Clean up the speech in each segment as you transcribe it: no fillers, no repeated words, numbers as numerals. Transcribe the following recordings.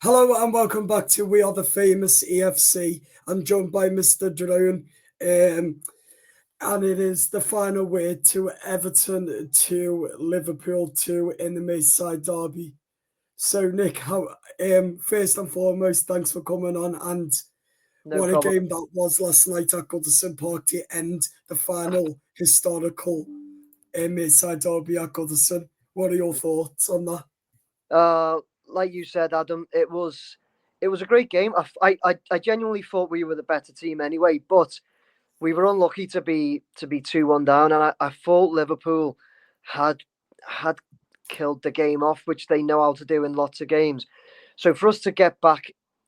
Hello and welcome back to We Are the Famous EFC. I'm joined by Mr. Drone, and it is the final word to Everton to Liverpool 2 in the Merseyside derby. So, Nick, first and foremost, thanks for coming on. And No what a problem. game that was last night at Goodison Park to end the final historical Merseyside derby at Goodison. What are your thoughts on that? Like you said, Adam, it was a great game. I genuinely thought we were the better team anyway, but we were unlucky to be 2-1 down, and I thought Liverpool had had killed the game off, which they know how to do in lots of games. So for us to get back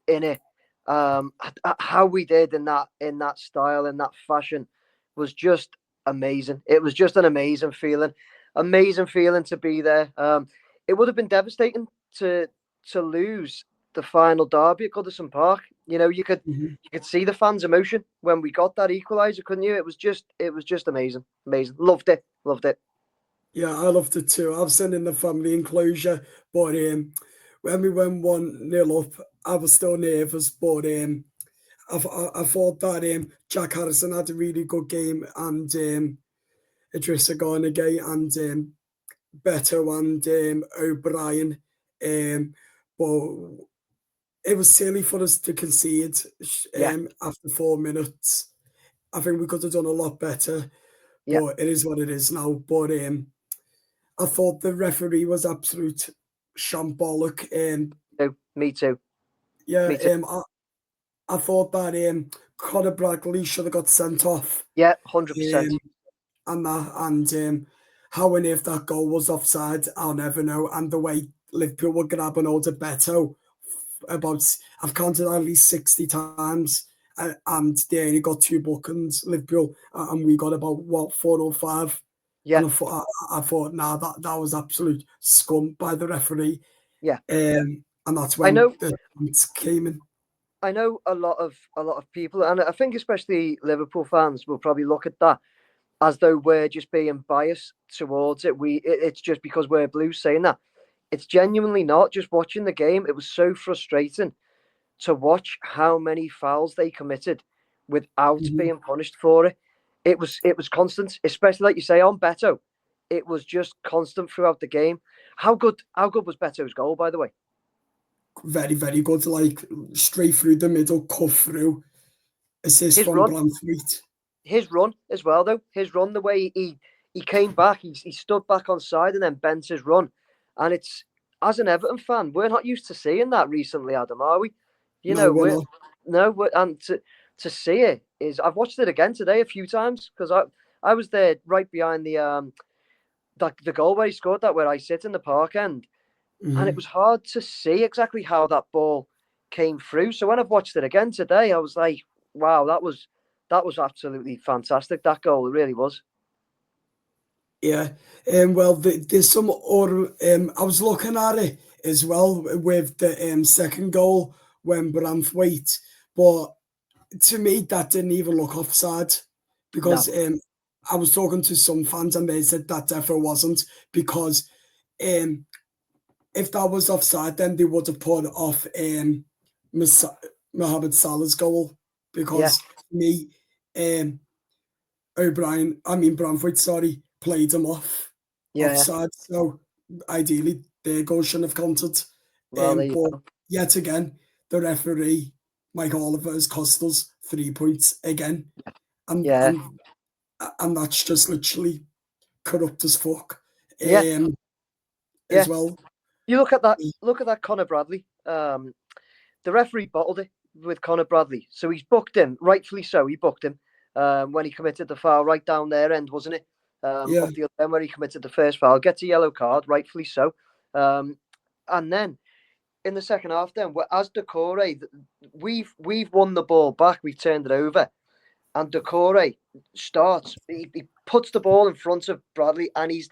in it, how we did in that style, in that fashion, was just amazing. It was just an amazing feeling to be there. It would have been devastating to lose the final derby at Goodison Park. You know, Mhm. you could see the fans' emotion when we got that equaliser, couldn't you? It was just amazing. Loved it. Yeah, I loved it too. I was in the family enclosure, but when we went 1-0 up, I was still nervous. But I thought that Jack Harrison had a really good game, and Idrissa Gueye and Beto and O'Brien. But it was silly for us to concede Yeah, after 4 minutes. I think we could have done a lot better, yeah. but it is what it is now. But I thought the referee was absolute shambolic. Me too. Yeah, Me too. I thought that Conor Bradley should have got sent off. Yeah, 100%. Um, and how and if that goal was offside, I'll never know. And the way Liverpool were grabbing hold of Beto about, I've counted at least 60 times, and they only got two bookings, Liverpool, and we got about what, 4 or 5. Yeah, And I thought, nah, that was absolute scum by the referee. yeah. And that's I when know. the points came in. I know a lot of people, and I think especially Liverpool fans will probably look at that as though we're just being biased towards it. It's just because we're blue saying that. It's genuinely not. Just watching the game, it was so frustrating to watch how many fouls they committed without Mhm. being punished for it. It was constant, especially like you say on Beto. It was just constant throughout the game. How good was Beto's goal, by the way? Very, very good. Like straight through the middle, cut through. Assist His from run, Branthwaite. his run as well though. His run, the way he came back, he stood back on side and then bent his run, and it's as an Everton fan, we're not used to seeing that recently, Adam, are we? You No, know, we're we're not. no, and to see it is I've watched it again today a few times because I was there right behind the goal where he scored that where I sit in the park end, and it Mhm. was hard to see exactly how that ball came through. So when I've watched it again today, I was like, wow, that was absolutely fantastic. That goal, it really was. Yeah. Well, there's some other. I was looking at it as well with the second goal when Branthwaite, but to me that didn't even look offside because No, I was talking to some fans and they said that definitely wasn't because um, if that was offside, then they would have put off Mohamed Salah's goal yeah, because me, um, Branthwaite, sorry, played him yeah. offside. So ideally, their goal shouldn't have counted. Well, there you But go. yet again, the referee, Mike Oliver, has cost us 3 points again, and Yeah, and and that's just literally corrupt as fuck. yeah, As yeah. well. You look at that. Look at that, Connor Bradley. The referee bottled it with Connor Bradley, so he's booked him. Rightfully so. He booked him when he committed the foul right down their end, wasn't it? Yeah. Up the other end where he committed the first foul, gets a yellow card. Rightfully so. Um, and then in the second half, then as Decore, we've won the ball back. We've turned it over, and Decore starts. He puts the ball in front of Bradley, and he's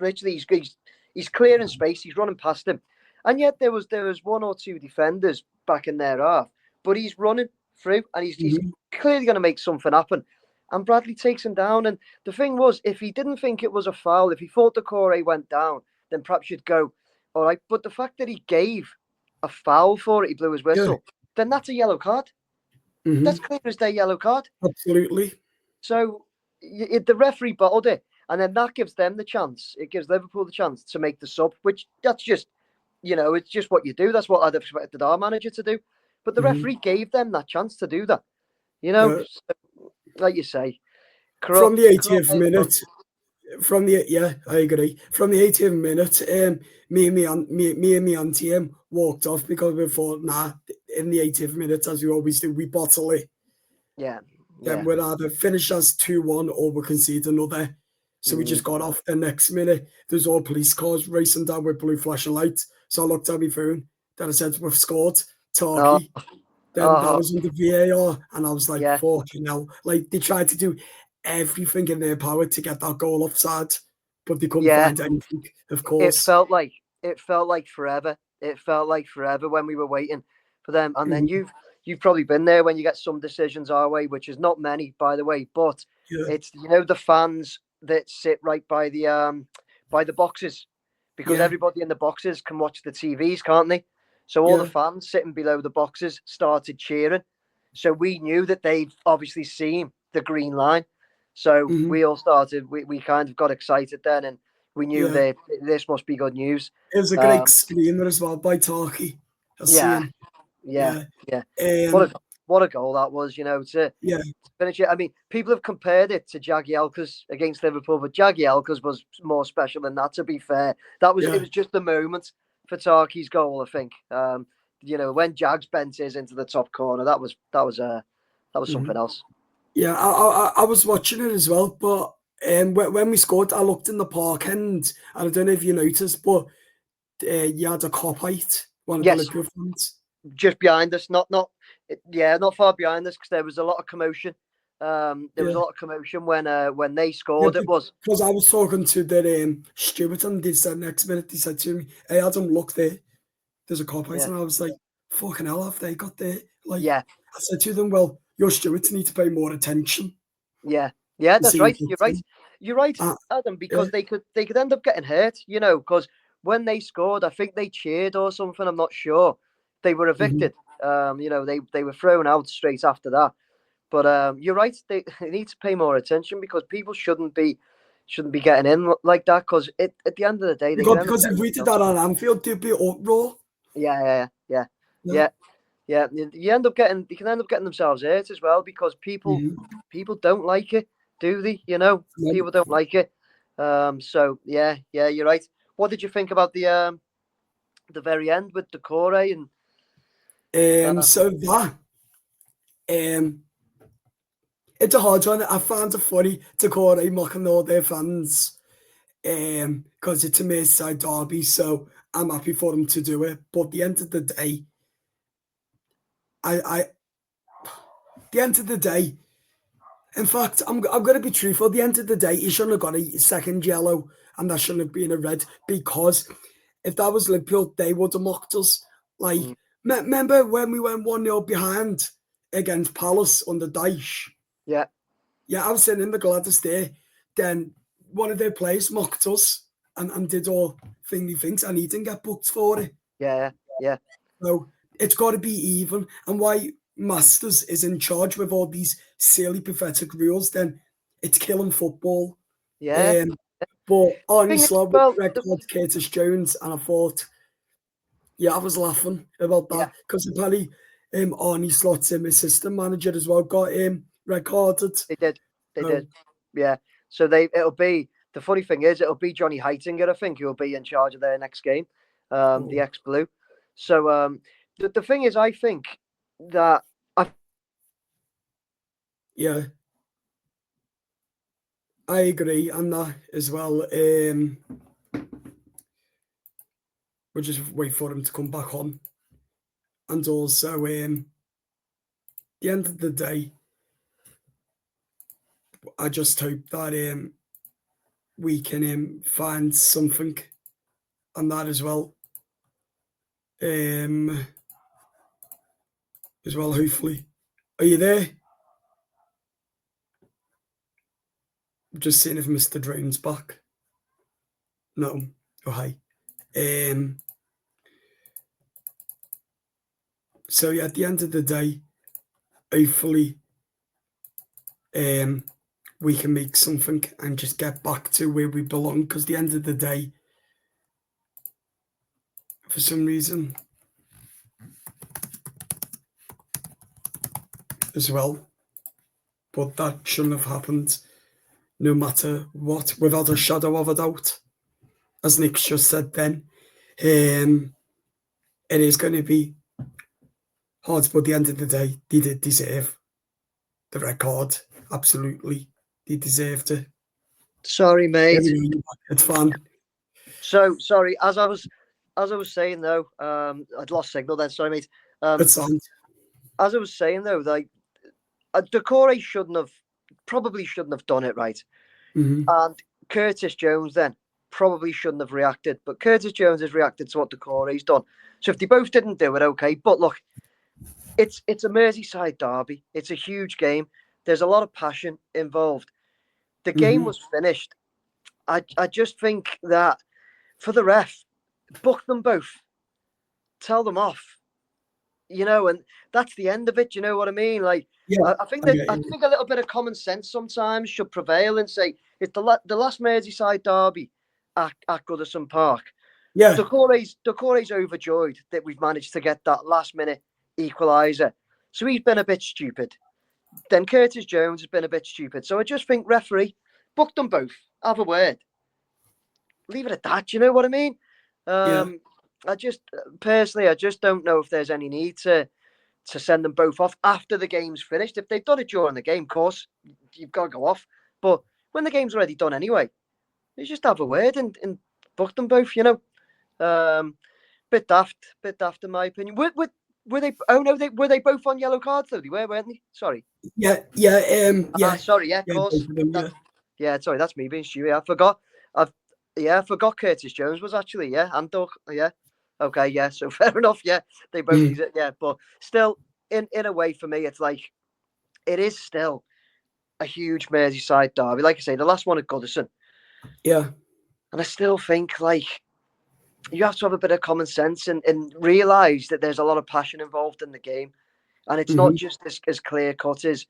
clearing space. He's running past him, and yet there was one or two defenders back in their half, but he's running through, and he's Mhm. clearly going to make something happen. And Bradley takes him down. And the thing was, if he didn't think it was a foul, if he thought Decore went down, then perhaps you'd go, all right. But the fact that he gave a foul for it, he blew his Yeah. whistle, then that's a yellow card. That's clear as day yellow card. Absolutely. So the referee bottled it, and then that gives them the chance. It gives Liverpool the chance to make the sub, which that's just, it's just what you do. That's what I'd expected our manager to do. But the referee gave them that chance to do that. Yeah. So, like you say, From corrupt, the 80th corrupt. minute, I agree. From the 80th minute, me and my auntie walked off because we thought, nah, in the 80th minute, as we always do, we bottle it. Yeah, Then yeah. we'd either finish as 2-1 or we concede another. So we just got off the next minute. There's all police cars racing down with blue flashing lights. So I looked at my phone. Then I said, we've scored. Oh, Tarky. Then that oh, was under VAR. And I was like, yeah, fucking hell. Like, they tried to do everything in their power to get that goal offside. But they couldn't yeah. find anything, of It course. felt like forever. It felt like forever when we were waiting for them. And then you've probably been there when you get some decisions our way, which is not many, by the way. But Yeah. it's the fans that sit right by the boxes, because Yeah. everybody in the boxes can watch the TVs, can't they? So all the Yeah. fans sitting below the boxes started cheering. So we knew that they'd obviously seen the green line. So we all started. We kind of got excited then, and we knew Yeah. that this must be good news. It was a great screamer as well by Tarky. I see Yeah, him. yeah, Yeah. yeah. Um, What a goal that was, to yeah. finish it. I mean, people have compared it to Jagielka's against Liverpool, but Jagielka's was more special than that. To be fair, it Yeah. was just the moment for Tarky's goal. I think, when Jags bent his into the top corner, that was something else. Yeah, I was watching it as well, but when we scored, I looked in the park end, and I don't know if you noticed, but you had a cop height, one of the Yes, Liverpool fans. just behind us, not far behind us, because there was a lot of commotion. There was Yeah, a lot of commotion when they yeah, scored. It was because I was talking to the steward, and they said next minute, they said to me, "Hey, Adam, look there, there's a cop height," yeah, and I was like, "Fucking hell, have they got there?" Like, yeah, I said to them, "Well, your stewards need to pay more attention yeah, yeah. to That's see right. the You're right. thing." You're right, Uh, Adam. yeah, Because they could end up getting hurt. Because when they scored, I think they cheered or something. I'm not sure. They were mhm. evicted. They were thrown out straight after that. But you're right. They need to pay more attention, because people shouldn't be getting in like that. Because at the end of the day, they can end up Because getting if we did themselves. that on Anfield, there'd be uproar. Yeah, yeah, yeah, Yeah. yeah, yeah. You can end up getting themselves hurt as well, because people don't like it, do they? Mhm. People don't like it. So yeah, yeah, you're right. What did you think about the very end with the core and uh, So that um, it's a hard one. I found it funny to call a mocking all their fans because it's a Merseyside derby, so I'm happy for them to do it. But at the end of the day, I the end of the day, in fact, I'm gonna be truthful. At the end of the day, he shouldn't have got a second yellow, and that shouldn't have been a red, because if that was Liverpool, they would have mocked us. Like, mm, remember when we went 1-0 behind against Palace under Dyche? yeah, Yeah, I was sitting in the Gladys there. Then one of their players mocked us and did all thingy things, and he didn't get booked for it. yeah, yeah, So it's got to be even. And why Masters is in charge with all these silly, pathetic rules, then it's killing football. yeah. Um, but Arnie Thing is, Slot with well, red card Curtis Jones, and I thought, yeah, I was laughing about yeah, that because apparently Arnie Slot's assistant manager as well got red carded. they did, they So did, yeah. So it'll be the funny thing is, it'll be Johnny Heitinger, I think, who will be in charge of their next game, the oh, ex Blue. So the thing is, I think that I yeah. I agree on that as well. We'll just wait for him to come back on. And also, the end of the day, I just hope that we can find something on that as well. Um, as well, hopefully. Are you there? Just seeing if Mr. Drain's back. No. Oh, hi. Um, So yeah, at the end of the day, hopefully, we can make something and just get back to where we belong. Because at the end of the day, for some reason, as well, but that shouldn't have happened. No matter what, without a shadow of a doubt, as Nick just said then, it is going to be hard. But at the end of the day, they did deserve the red card. Absolutely, they deserved it. Sorry, mate. It's fun. So sorry. As I was saying though, I'd lost signal then. Sorry, mate. It's on. As I was saying though, like Decore probably shouldn't have done it right, and Curtis Jones then probably shouldn't have reacted. But Curtis Jones has reacted to what Decore's done. So if they both didn't do it, okay. But look, it's a Merseyside derby. It's a huge game. There's a lot of passion involved. The game was finished. I just think that for the ref, book them both, tell them off, and that's the end of it. You know what I mean? Like, Yeah, I think that I think a little bit of common sense sometimes should prevail and say it's the last Merseyside derby at Goodison Park. yeah, Decore's overjoyed that we've managed to get that last minute equaliser. So he's been a bit stupid. Then Curtis Jones has been a bit stupid. So I just think referee, book them both, have a word, leave it at that. You know what I mean? I just personally, I just don't know if there's any need to send them both off after the game's finished. If they've done it during the game, of course, you've got to go off. But when the game's already done anyway, you just have a word and book them both. Bit daft in my opinion. Were they? Oh no, were they both on yellow cards though? They were, weren't they? Sorry. yeah. Sorry. Yeah, of course. Yeah, sorry, that's me being stupid. I forgot. I forgot Curtis Jones was actually and Doug. Yeah. Okay, yeah, so fair enough. Yeah, they both use it. Yeah, but still, in a way, for me, it's like it is still a huge Merseyside derby. Like I say, the last one at Goodison. Yeah. And I still think like you have to have a bit of common sense and realise that there's a lot of passion involved in the game, and it's not just as clear cut as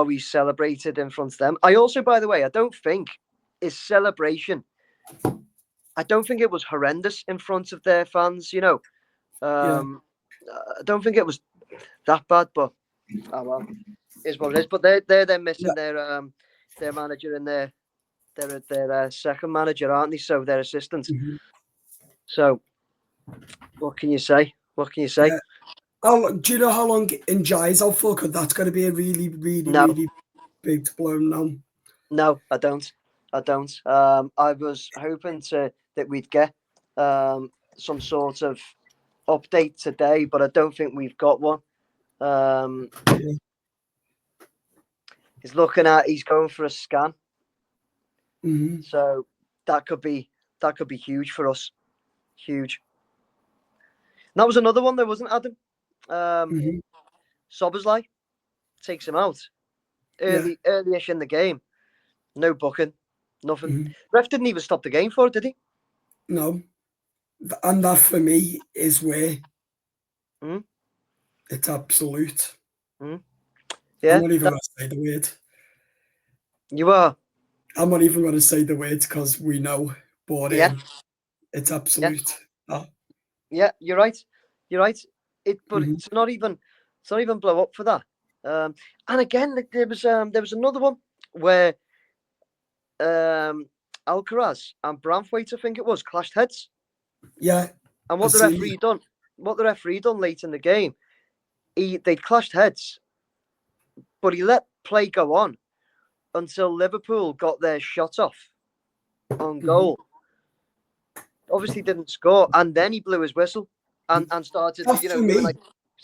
we celebrated in front of them. I also, by the way, I don't think his celebration. I don't think it was horrendous in front of their fans. I don't think it was that bad, but oh well, is what it is. But they're missing their manager and their second manager, aren't they? So their assistant. So what can you say? What can you say? Do you know how long Njai's out for? Because that's going to be a really, really, really big blow now. No, I don't. I was hoping that we'd get some sort of update today, but I don't think we've got one. He's going for a scan. So that could be huge for us. Huge. And that was another one there, wasn't Adam? Sobersley takes him out early-ish in the game. No booking, nothing. Ref didn't even stop the game for it, did he? No. And that for me is where it's absolute. Yeah. I'm not even going to say the word. You are? I'm not even going to say the word because we know. But it's absolute. Yeah, you're right. You're right. But it's not even blow up for that. And again, there was another one where Alcaraz and Branthwaite, I think it was, clashed heads. Yeah. And what the referee done late in the game, they'd clashed heads, but he let play go on until Liverpool got their shot off on goal. Obviously didn't score, and then he blew his whistle and started, doing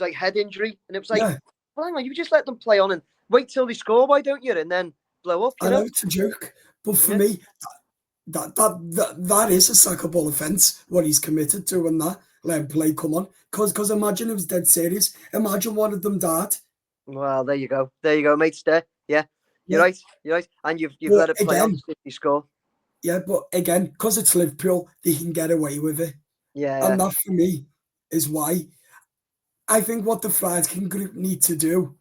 like head injury, and it was like, well, hang on, you just let them play on and wait till they score, why don't you? And then blow up. I know it's a joke, but for me, that is a sackable offence. What he's committed to, and that let him play. Come on, because imagine it was dead serious. Imagine one of them died. Well, there you go, mate. There, you're right, and you've let it play on if you score. Yeah, but again, because it's Liverpool, they can get away with it. Yeah, and that for me is why I think what the Friedkin group need to do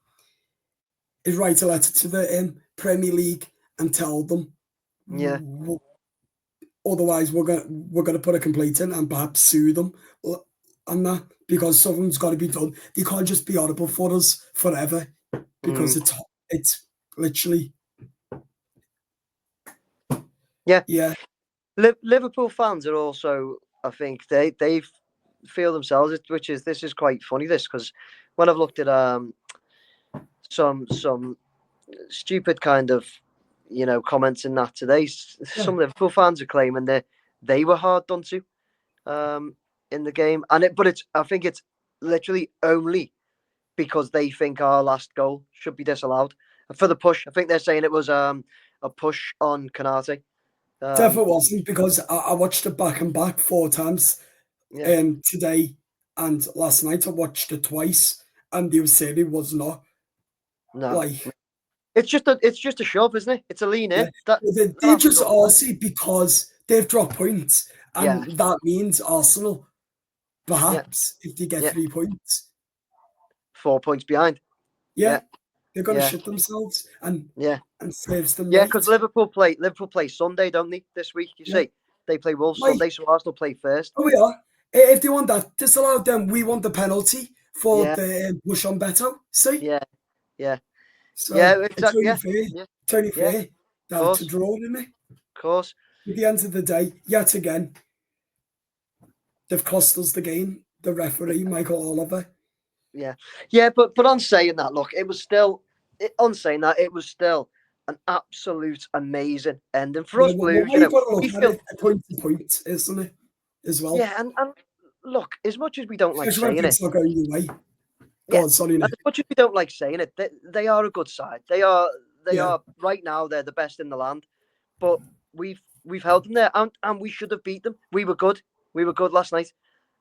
is write a letter to the Premier League and tell them. Yeah. Otherwise, we're gonna put a complaint in and perhaps sue them on that, because something's got to be done. They can't just be horrible for us forever, because it's literally Yeah. yeah. Liverpool fans are also, I think they feel themselves, which is this is quite funny. This because when I've looked at some stupid kind of comments in that today, Yeah, some Liverpool fans are claiming that they were hard done to in the game, but it's I think it's literally only because they think our last goal should be disallowed for the push. I think they're saying it was a push on Kanate. definitely wasn't, because I watched it back and back 4 times Yeah, today and last night. I watched it twice, and they said it was not no, like it's just a shove, isn't it? It's a lean yeah. in. That They happens just all the time. also because they've dropped points, Yeah, and that means Arsenal, yeah, perhaps, if they get yeah. 3 points, 4 points behind. yeah, Yeah, they're gonna yeah, shit themselves, and yeah, serves them yeah. Because right. Liverpool play Sunday, don't they? This week, you Yeah, see, they play Wolves my Sunday, so Arsenal play first. oh, we are. If they want that disallowed, then we want the penalty for Yeah, the push on Beto. See, yeah, yeah, so yeah. it's Exactly. only Yeah, fair. yeah, It's only yeah. Of fair to course, draw, isn't it? of course. At the end of the day, yet again, they've cost us the game. The referee, Michael Oliver. Yeah, yeah. But on saying that, look, it was still on saying that it was still an absolute amazing ending for Yeah, us well, Blues. we've got to We look at feel it point to point, isn't it? As well, yeah, and look, as much as we don't like especially when saying it, things not going your way. Go yeah, on, sorry, and Nick. as much as we don't like saying it, they are a good side. They Yeah, are right now. They're the best in the land. But we've held them there, and we should have beat them. We were good. We were good last night,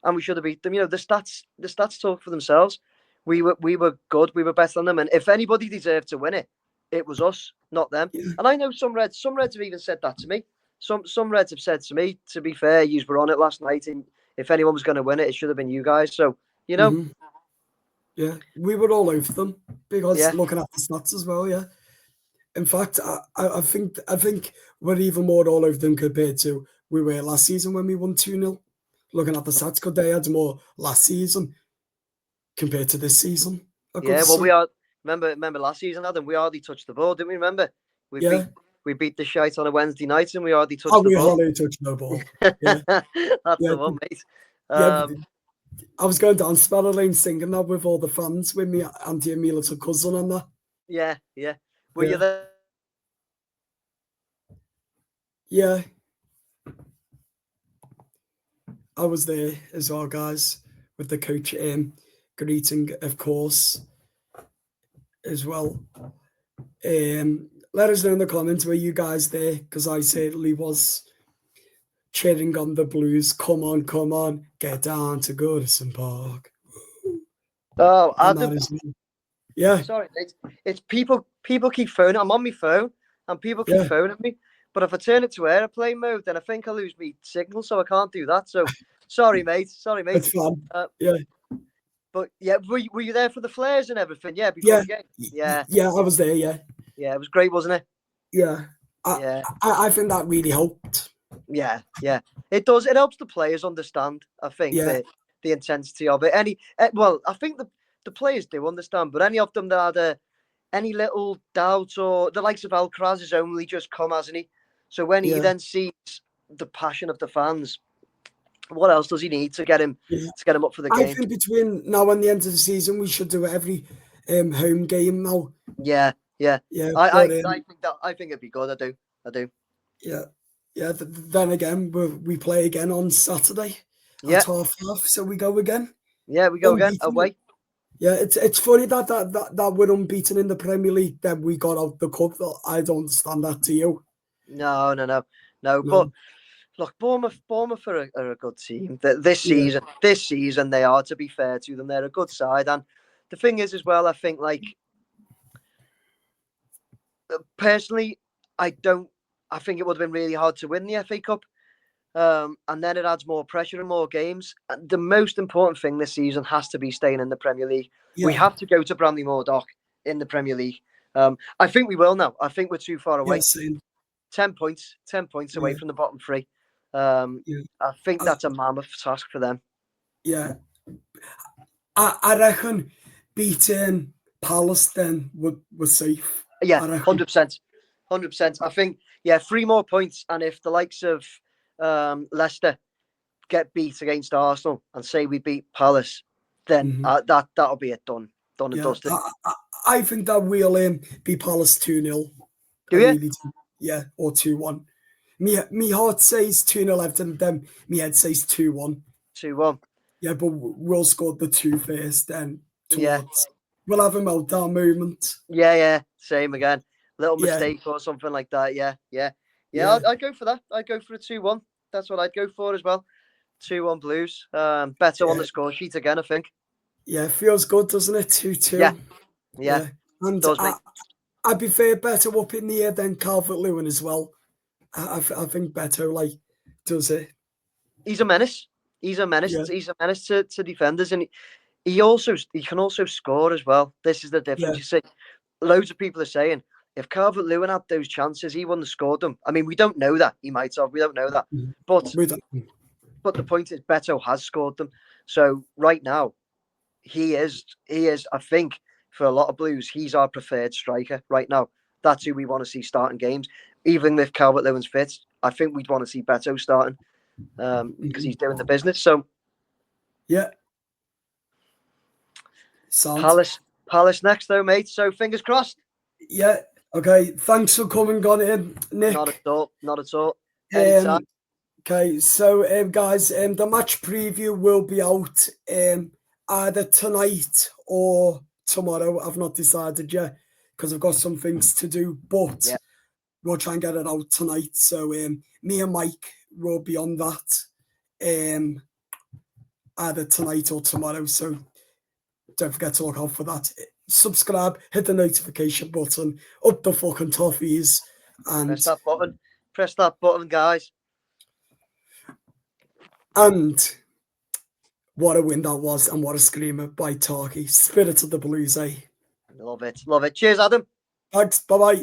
and we should have beat them. The stats talk for themselves. We were good. We were better than them. And if anybody deserved to win it, it was us, not them. yeah, And I know some Reds have even said that to me. Some Reds have said to me, to be fair, you were on it last night, and if anyone was going to win it, it should have been you guys. So you know, hmm yeah. We were all over them, because yeah, looking at the stats as well. Yeah, in fact, I think we're even more all over them compared to we were last season when we won 2-0. Looking at the stats, because they had more last season compared to this season. I could yeah. Well, we say, are. Remember last season, Adam. We hardly touched the ball, didn't we? Remember, we beat yeah. we beat the shite on a Wednesday night, and we hardly Oh, touched the we ball. hardly touched no ball. Yeah, That's yeah, the one, mate. yeah. But Um, I was going down Sparrow Lane singing that with all the fans, with me auntie and me little cousin and that. yeah, yeah. Were you Yeah, there? yeah. I was there as well, guys, with the coach greeting, of course, as well. Let us know in the comments, were you guys there? Because I certainly was cheering on the Blues. Come on, get down to Goodison Park. Oh, And Adam. that is, yeah, Sorry, mate. It's people. People keep phoning. I'm on my phone, and people keep yeah, phoning me. But if I turn it to airplane mode, then I think I lose my signal, so I can't do that. So, sorry, mate. Sorry, mate. it's fun. Uh, Yeah, but yeah, were you there for the flares and everything? Yeah, before yeah, the game. Yeah, yeah, I was there, yeah, yeah. It was great, wasn't it? yeah. I, Yeah. I think that really helped. Yeah, yeah, it does. It helps the players understand. I think Yeah, the intensity of it. Well, I think the players do understand, but any of them that had any little doubt or the likes of Alcaraz has only just come, hasn't he? So when he yeah, then sees the passion of the fans, what else does he need yeah. to get him up for the I game? think between now and the end of the season, we should do every home game now. Yeah, yeah. Yeah, I but I, I think that I think it'd be good. I do. yeah, yeah. Then again, we play again on Saturday at Yeah, half, so we go again. yeah. We go again Unbeaten. away. Yeah, it's funny that we're unbeaten in the Premier League. Then we got out the cup. I don't understand that. To you? No, no, no, no. But No. look, Bournemouth are a good team. Yeah, This season they are. To be fair to them, they're a good side. And the thing is, as well, I think like personally, I don't. I think it would have been really hard to win the FA Cup. and then it adds more pressure and more games. And the most important thing this season has to be staying in the Premier League. We Yeah, have to go to Bramley Moore in the Premier League. I think we will now. I think we're too far away. yeah, same. 10 points away Yeah, from the bottom three. I yeah, think that's a mammoth task for them. yeah. I reckon beating Palace then we're safe. Yeah, I reckon. 100%. 100%. I think, 3 more points. And if the likes of Leicester get beat against Arsenal and say we beat Palace, then Mhm. that'll be it done. Done and Yeah, dusted. I think that we'll beat Palace 2-0. I Do you? really do. Yeah, or 2-1. Me heart says 2-0 Everton, then me head says 2-1. 2-1. Yeah, but we'll score the two first, then Yeah. towards. We'll have a meltdown moment. Yeah. Same again. Little Yeah, mistake or something like that. Yeah. yeah, I'd go for that. I'd go for a 2-1. That's what I'd go for as well. 2-1 Blues. Better on yeah, the score sheet again, I think. yeah. Feels good, doesn't it? Yeah. 2-2. Yeah. Yeah, and Does make. I'd be fair better up in the air than Calvert-Lewin as well. I think Beto does it. He's a menace. He's a menace. Yeah, He's a menace to defenders, and he can also score as well. This is the difference. yeah. You see, loads of people are saying if Calvert Lewin had those chances, he wouldn't have scored them. I mean, we don't know that. He might have. We don't know that. But With the point is, Beto has scored them. So right now, he is. I think for a lot of Blues, he's our preferred striker right now. That's who we want to see starting games. Even if Calvert Lewin's fit, I think we'd want to see Beto starting because he's doing the business. So yeah, sound. Palace next though, mate. So fingers crossed. Yeah. Okay. Thanks for coming on in, Not at Nick. all. Not at all. Anytime. Okay, so guys, the match preview will be out either tonight or tomorrow. I've not decided yet because I've got some things to do, but Yeah. we'll try and get it out tonight. So me and Mike will be on that either tonight or tomorrow. So don't forget to look out for that. Subscribe, hit the notification button, up the fucking toffees, and Press that button. Press that button, guys. and what a win that was, and what a screamer by Tarky. Spirit of the Blues, eh? Love it. Love it. Cheers, Adam. Thanks. Bye bye.